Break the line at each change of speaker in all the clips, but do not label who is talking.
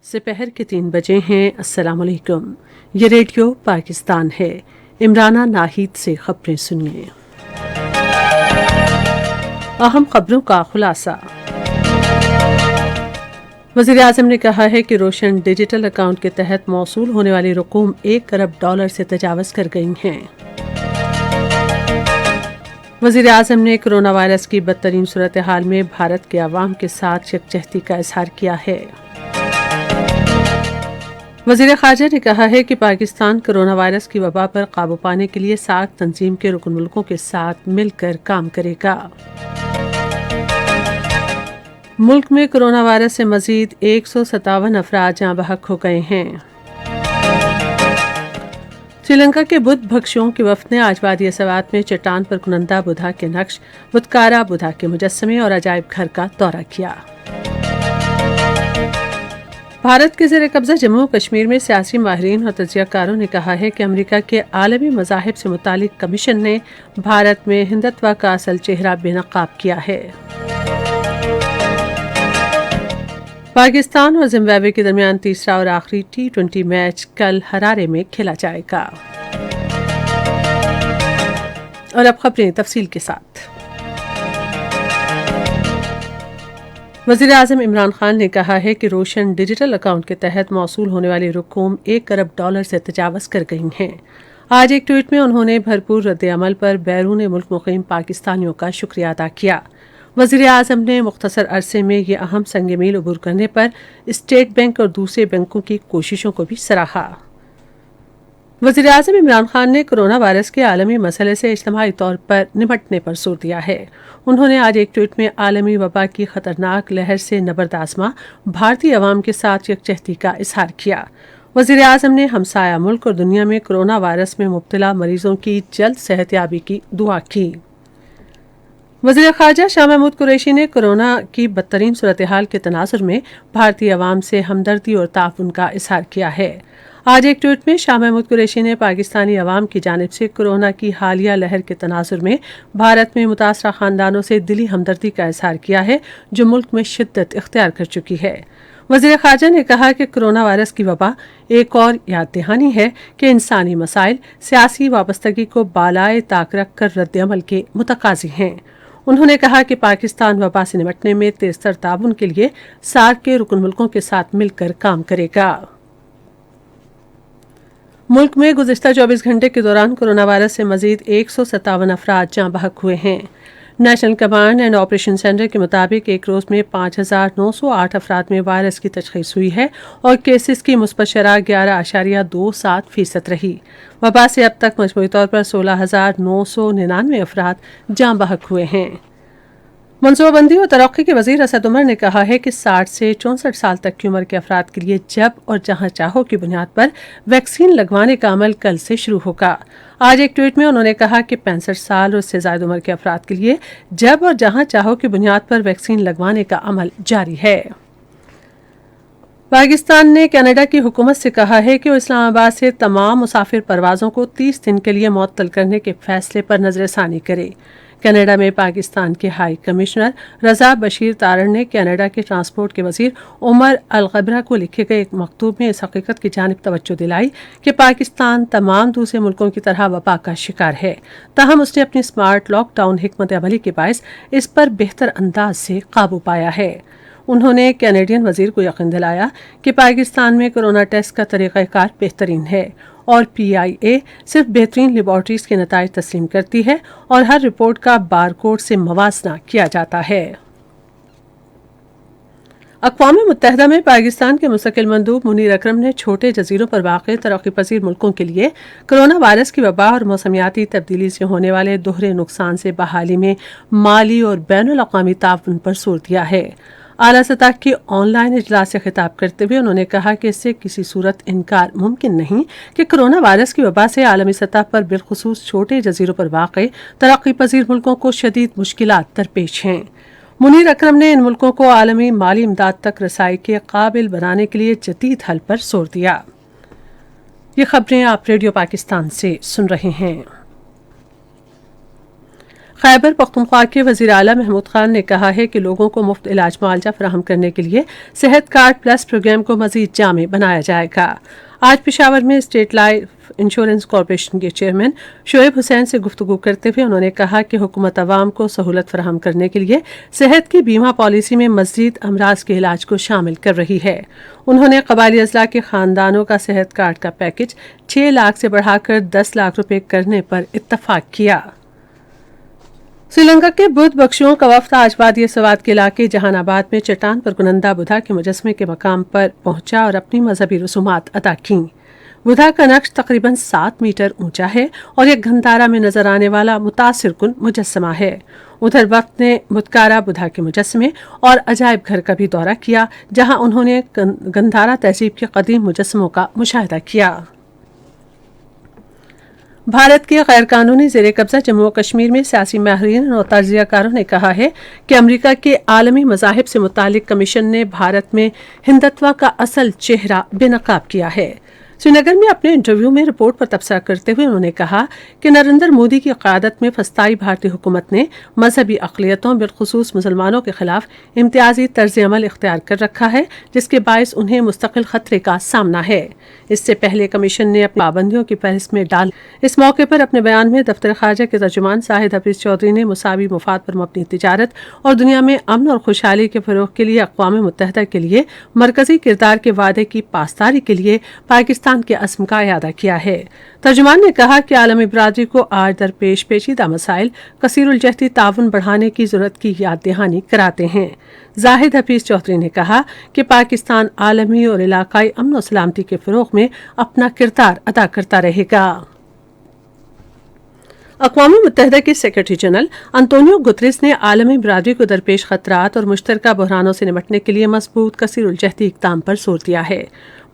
दोपहर के 3 बजे हैं। अस्सलाम वालेकुम। ये रेडियो पाकिस्तान है। इमराना नाहिद से खबरें सुनिए। अहम खबरों का खुलासा। वज़ीर-ए-आज़म ने कहा है कि रोशन डिजिटल अकाउंट के तहत मौसूल होने वाली रकूम $1 अरब से तजावज़ कर गई हैं। वज़ीर-ए-आज़म ने कोरोना वायरस की बदतरीन सूरत हाल में भारत के अवाम के साथ यकजहती का इज़हार किया है। वज़ीर ख़ारजा ने कहा है कि पाकिस्तान कोरोना वायरस की वबा पर काबू पाने के लिए सार्क तंजीम के रुकन मुल्कों के साथ मिलकर काम करेगा। मुल्क में कोरोना वायरस से मजीद 157 अफराद जाँ बहक हो गए हैं। श्रीलंका के बुद्ध भक्षुओं के वफ़द ने आज वादी सवात में चट्टान पर कुनंदा बुधा के नक्श, बुधकारा बुधा के मुजस्समे और अजायब घर का दौरा किया। भारत के ज़ेर कब्ज़ा जम्मू कश्मीर में सियासी माहिरीन और तज्ज़ियाकारों ने कहा है कि अमेरिका के आलमी मज़ाहिब से मुतालिक कमीशन ने भारत में हिंदुत्व का असल चेहरा बेनकाब किया है। पाकिस्तान और जिम्बाब्वे के दरमियान तीसरा और आखिरी T20 मैच कल हरारे में खेला जाएगा। और अब खबरें तफसील के साथ। वज़ीर-ए-आज़म इमरान खान ने कहा है कि रोशन डिजिटल अकाउंट के तहत मौसूल होने वाली रकूम $1 अरब से तजावज़ कर गई हैं। आज एक ट्वीट में उन्होंने भरपूर रद्द-ए-अमल पर बैरून मुल्क मुक़ीम पाकिस्तानियों का शुक्रिया अदा किया। वज़ीर-ए-आज़म ने मुख्तसर अरसे में ये अहम संग मील अबूर करने पर स्टेट बैंक और दूसरे बैंकों की कोशिशों को भी सराहा। वज़ीर-ए-आज़म इमरान खान ने कोरोना वायरस के आलमी मसले से इज्तिमाई तौर पर निपटने पर जोर दिया है। उन्होंने आज एक ट्वीट में आलमी वबा की खतरनाक लहर से नबरदाज़मा भारतीय अवाम के साथ यकजहती का इज़हार किया। वज़ीर-ए-आज़म ने हमसाया मुल्क और दुनिया में कोरोना वायरस में मुब्तला मरीजों की जल्द सेहतयाबी की दुआ की। वज़ीर ख़ारजा शाह महमूद कुरैशी ने कोरोना की बदतरीन सूरत हाल के तनाज़ुर में भारतीय अवाम से हमदर्दी और ताउन का इज़हार किया है। आज एक ट्वीट में शाह महमूद कुरैशी ने पाकिस्तानी अवाम की जानिब से कोरोना की हालिया लहर के तनाज़ुर में भारत में मुतासरा ख़ानदानों से दिली हमदर्दी का इज़हार किया है, जो मुल्क में शिद्दत इख्तियार कर चुकी है। वज़ीर ख़ारजा ने कहा कि कोरोना वायरस की वबा एक और याद दहानी है कि इंसानी मसाइल सियासी वाबस्तगी को बालाए ताक रख कर रद्द-ए-अमल के मुतकाज़ी हैं। उन्होंने कहा कि पाकिस्तान वबा से निपटने में तेज़तर ताउन के लिए सार्क के रुकन मुल्कों के साथ मिलकर काम करेगा। मुल्क में गुज़िश्ता 24 घंटे के दौरान कोरोना वायरस से मजीद 157 अफराद जाँ बहक हुए हैं। National command and operation centre के मुताबिक एक रोज़ में 5,908 अफराद में वायरस की तशख़ीस हुई है और केसेस की मुस्बत शरह 11.27% रही। वबा से अब तक मजमूई तौर पर 16,999 अफराद जाँ बहक हुए हैं। मनसूबाबंदी और तरक्की के वज़ीर असद उमर ने कहा है कि 60 से 64 साल तक की उम्र के अफराद के लिए जब और जहां चाहो की बुनियाद पर वैक्सीन लगवाने का अमल कल से शुरू होगा। आज एक ट्वीट में उन्होंने कहा कि 65 साल और उससे ज़ायद उम्र के अफराद के लिए जब और जहां चाहो की बुनियाद पर वैक्सीन लगवाने का अमल जारी है। पाकिस्तान ने कनाडा की हुकूमत से कहा है कि वो इस्लामाबाद से तमाम मुसाफिर परवाज़ों को 30 दिन के लिए मुअत्तल करने के फैसले पर नज़रसानी करे। कनाडा में पाकिस्तान के हाई कमिश्नर रजा बशीर तारण ने कनाडा के ट्रांसपोर्ट के वजीर उमर अल-गबरा को लिखे गए एक मकतूब में इस हकीकत की जानिब तवज्जो दिलाई कि पाकिस्तान तमाम दूसरे मुल्कों की तरह वबा का शिकार है, ताहम उसने अपनी स्मार्ट लॉकडाउन हिकमत अमली के बायस इस पर बेहतर अंदाज से काबू पाया है। उन्होंने कैनेडियन वजीर को यकीन दिलाया कि पाकिस्तान में कोरोना टेस्ट का तरीक़ाकार बेहतरीन है और PIA सिर्फ बेहतरीन लेबॉर्ट्रीज के नताइज तस्लीम करती है और हर रिपोर्ट का बारकोड से मवाजना किया जाता है। अक़वाम मुत्तहिदा में पाकिस्तान के मुस्तकिल मंदूब मुनीर अकरम ने छोटे जजीरों पर वाक़ तरक्की पजीर मुल्कों के लिए कोरोना वायरस की वबा और मौसमियाती तब्दीली से होने वाले दोहरे नुकसान से बहाली में माली और बैनुल अक़वामी ताउन पर जोर दिया है। आला सतह के ऑनलाइन इजलास से खिताब करते हुए उन्होंने कहा कि इससे किसी सूरत इनकार मुमकिन नहीं कि कोरोना वायरस की वबा से आलमी सतह पर बिलखुसूस छोटे जजीरों पर वाक़ तरक्की पजीर मुल्कों को शदीद मुश्किलात दरपेश हैं। मुनीर अकरम ने इन मुल्कों को आलमी माली इमदाद तक रसाई के काबिल बनाने के लिए जदीद हल पर जोर दिया। ये खबरें आप रेडियो पाकिस्तान से सुन रहे हैं। خیبر پختونخوا کے وزیر اعلیٰ محمود خان نے کہا ہے کہ لوگوں کو مفت علاج معالجہ فراہم کرنے کے لیے صحت کارڈ پلس پروگرام کو مزید جامع بنایا جائے گا۔ آج پشاور میں اسٹیٹ لائف انشورنس کارپوریشن کے چیئرمین شعیب حسین سے گفتگو کرتے ہوئے انہوں نے کہا کہ حکومت عوام کو سہولت فراہم کرنے کے لیے صحت کی بیمہ پالیسی میں مزید امراض کے علاج کو شامل کر رہی ہے۔ انہوں نے قبائلی اضلاع کے خاندانوں کا صحت کارڈ کا پیکج 6 لاکھ سے بڑھا کر 10 لاکھ روپے کرنے پر اتفاق کیا۔ سری لنکا کے بدھ بخشوں کا وفد آج وادی سوات کے علاقے جہان آباد میں چٹان پر کنندا بدھا کے مجسمے کے مقام پر پہنچا اور اپنی مذہبی رسومات ادا کیں۔ بدھا کا نقش تقریباً 7 میٹر اونچا ہے اور ایک گندھارا میں نظر آنے والا متاثر کن مجسمہ ہے۔ ادھر وفد نے بتکارا بدھا کے مجسمے اور عجائب گھر کا بھی دورہ کیا، جہاں انہوں نے گندھارا تہذیب کے قدیم مجسموں کا مشاہدہ کیا۔ بھارت کے غیر قانونی زیر قبضہ جموں و کشمیر میں سیاسی ماہرین اور تجزیہ کاروں نے کہا ہے کہ امریکہ کے عالمی مذاہب سے متعلق کمیشن نے بھارت میں ہندتوا کا اصل چہرہ بے نقاب کیا ہے۔ سری نگر میں اپنے انٹرویو میں رپورٹ پر تبصرہ کرتے ہوئے انہوں نے کہا کہ نریندر مودی کی قیادت میں فسطائی بھارتی حکومت نے مذہبی اقلیتوں بالخصوص مسلمانوں کے خلاف امتیازی طرز عمل اختیار کر رکھا ہے، جس کے باعث انہیں مستقل خطرے کا سامنا ہے۔ اس سے پہلے کمیشن نے اپنی پابندیوں کی فہرست میں ڈال۔ اس موقع پر اپنے بیان میں دفتر خارجہ کے ترجمان شاہد حفیظ چودھری نے مساوی مفاد پر مبنی تجارت اور دنیا میں امن اور خوشحالی کے فروغ کے لیے اقوام متحدہ کے لیے مرکزی کردار کے وعدے کی پاسداری کے لیے پاکستان کے عزم کا اعادہ کیا ہے۔ ترجمان نے کہا کہ عالمی برادری کو آج درپیش پیچیدہ مسائل کثیر الجہتی تعاون بڑھانے کی ضرورت کی یاد دہانی کراتے ہیں۔ زاہد حفیظ چودھری نے کہا کہ پاکستان عالمی اور علاقائی امن و سلامتی کے فروغ میں اپنا کردار ادا کرتا رہے گا۔ اقوام متحدہ کے سیکرٹری جنرل انطونیو گتریس نے عالمی برادری کو درپیش خطرات اور مشترکہ بحرانوں سے نمٹنے کے لیے مضبوط کثیر الجہتی اقدام پر زور دیا ہے۔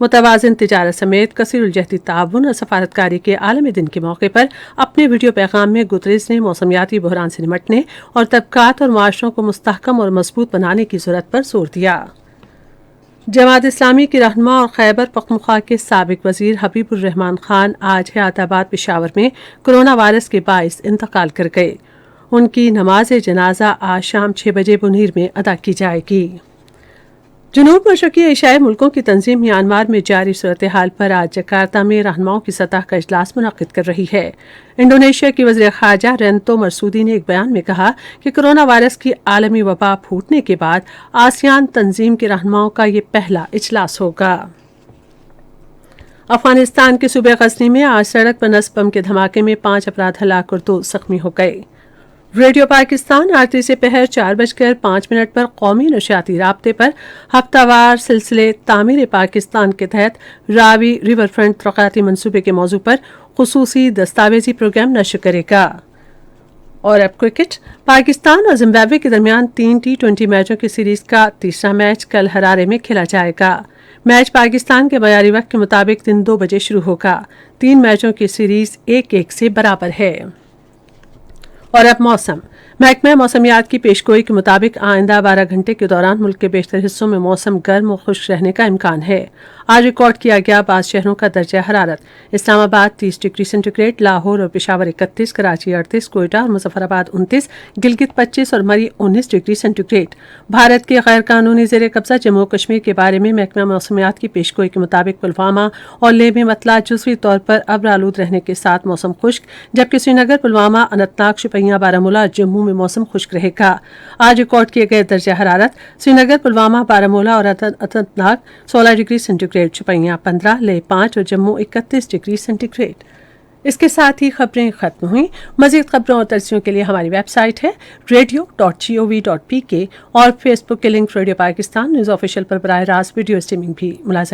متوازن تجارت سمیت کثیر الجہتی تعاون اور سفارتکاری کے عالمی دن کے موقع پر اپنے ویڈیو پیغام میں گتریس نے موسمیاتی بحران سے نمٹنے اور طبقات اور معاشروں کو مستحکم اور مضبوط بنانے کی ضرورت پر زور دیا۔ جماعت اسلامی کی رہنما اور خیبر پختونخوا کے سابق وزیر حبیب الرحمان خان آج حیات آباد پشاور میں کرونا وائرس کے باعث انتقال کر گئے۔ ان کی نماز جنازہ آج شام 6 بجے بنیر میں ادا کی جائے گی۔ جنوب مشرقی ایشیائی ملکوں کی تنظیم میانمار میں جاری صورتحال پر آج جکارتہ میں رہنماؤں کی سطح کا اجلاس منعقد کر رہی ہے۔ انڈونیشیا کی وزیر خارجہ رینتو مرسودی نے ایک بیان میں کہا کہ کرونا وائرس کی عالمی وبا پھوٹنے کے بعد آسیان تنظیم کے رہنماؤں کا یہ پہلا اجلاس ہوگا۔ افغانستان کے صوبے غزنی میں آج سڑک پر نصب بم کے دھماکے میں 5 افراد ہلاک اور 2 زخمی ہو گئے۔ ریڈیو پاکستان آرتی سے پہر 4:05 پر قومی نشریاتی رابطے پر ہفتہ وار سلسلے تعمیر پاکستان کے تحت راوی ریور فرنٹ ترقیاتی منصوبے کے موضوع پر خصوصی دستاویزی پروگرام نشر کرے گا۔ اور اب کرکٹ، پاکستان اور زمبابوے کے درمیان 3 T20 میچوں کی سیریز کا تیسرا میچ کل ہرارے میں کھیلا جائے گا۔ میچ پاکستان کے معیاری وقت کے مطابق دن 2 بجے شروع ہوگا۔ 3 میچوں کی سیریز 1-1 سے برابر ہے۔ اور اب موسم، محکمہ موسمیات کی پیشگوئی کے مطابق آئندہ 12 گھنٹے کے دوران ملک کے بیشتر حصوں میں موسم گرم اور خشک رہنے کا امکان ہے۔ آج ریکارڈ کیا گیا بعض شہروں کا درجہ حرارت: اسلام آباد 30 ڈگری سینٹی گریڈ، لاہور اور پشاور 31، کراچی 38، کوئٹہ اور مظفر آباد 29، گلگت 25 اور مری 19 ڈگری سینٹی گریڈ۔ بھارت کے غیر قانونی زیر قبضہ جموں و کشمیر کے بارے میں محکمہ موسمیات کی پیشگوئی کے مطابق پلوامہ اور لیہ میں مطلع جزوی طور پر ابر آلود رہنے کے ساتھ موسم خشک، جبکہ سری نگر، پلوامہ، اننت ناگ، شوپیاں، بارہمولہ، جموں میں موسم خشک رہے گا۔ آج ریکارڈ کیے گئے درجہ حرارت: سری نگر، پلوامہ، بارہمولہ اور Anantnag 16 degree centigrade, Shopian 15، Leh 5 اور جموں 31 ڈگری سینٹی گریڈ۔ اس کے ساتھ ہی خبریں ختم ہوئیں۔ مزید خبروں اور ترسیوں کے لیے ہماری ویب سائٹ ہے radio.gov.pk اور فیس بک کے link radio Pakistan news official پر براہ راست ویڈیو اسٹریمنگ بھی ملاحظہ